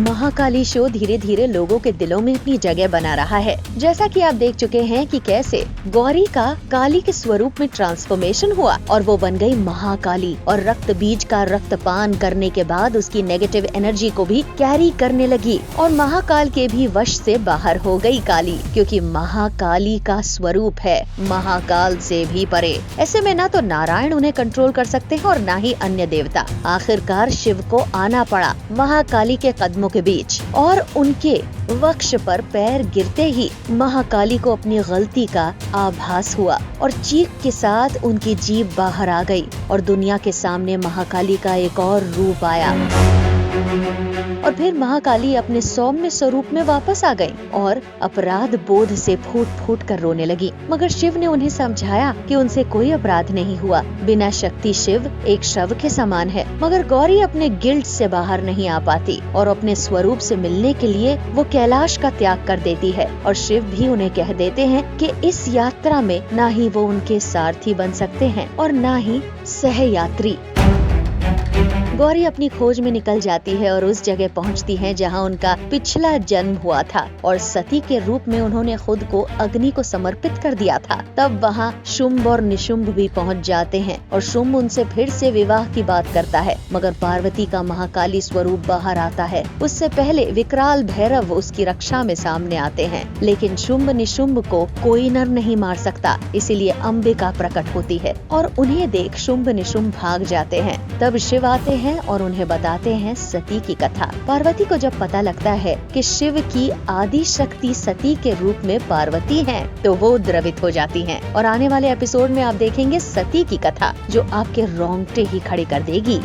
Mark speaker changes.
Speaker 1: Mahakali show धीरे धीरे लोगों के दिलों में अपनी जगह बना रहा है। जैसा कि आप देख चुके हैं कि कैसे गौरी का काली के स्वरूप में ट्रांसफॉर्मेशन हुआ और वो बन गई महाकाली, और रक्त बीज का रक्तपान करने के बाद उसकी नेगेटिव एनर्जी को भी कैरी करने लगी और महाकाल के भी वश से बाहर हो गई काली, क्योंकि महाकाली का स्वरूप है महाकाल से भी परे। ऐसे में ना तो नारायण उन्हें कंट्रोल कर सकते हैं और ना ही अन्य देवता। आखिरकार शिव को आना पड़ा महाकाली के कदमों के बीच, और उनके वक्ष पर पैर गिरते ही महाकाली को अपनी गलती का आभास हुआ और चीख के साथ उनकी जीभ बाहर आ गई और दुनिया के सामने महाकाली का एक और रूप आया। और फिर महाकाली अपने सौम्य स्वरूप में वापस आ गई और अपराध बोध से फूट फूट कर रोने लगी। मगर शिव ने उन्हें समझाया कि उनसे कोई अपराध नहीं हुआ। बिना शक्ति शिव एक शव के समान है। मगर गौरी अपने गिल्ट से बाहर नहीं आ पाती और अपने स्वरूप से मिलने के लिए वो कैलाश का त्याग कर देती है, और शिव भी उन्हें कह देते हैं कि इस यात्रा में ना ही वो उनके सारथी बन सकते हैं और ना ही सहयात्री। गौरी अपनी खोज में निकल जाती है और उस जगह पहुंचती है जहां उनका पिछला जन्म हुआ था, और सती के रूप में उन्होंने खुद को अग्नि को समर्पित कर दिया था। तब वहां शुंभ और निशुंभ भी पहुंच जाते हैं और शुंभ उनसे फिर से विवाह की बात करता है, मगर पार्वती का महाकाली स्वरूप बाहर आता है। उससे पहले विकराल भैरव उसकी रक्षा में सामने आते हैं, लेकिन शुंभ निशुंभ को कोई नर नहीं मार सकता, इसीलिए अंबिका प्रकट होती है और उन्हें देख शुंभ निशुंभ भाग जाते हैं। तब शिव आते हैं और उन्हें बताते हैं सती की कथा। पार्वती को जब पता लगता है कि शिव की आदि शक्ति सती के रूप में पार्वती है, तो वो द्रवित हो जाती हैं। और आने वाले एपिसोड में आप देखेंगे सती की कथा, जो आपके रोंगटे ही खड़े कर देगी।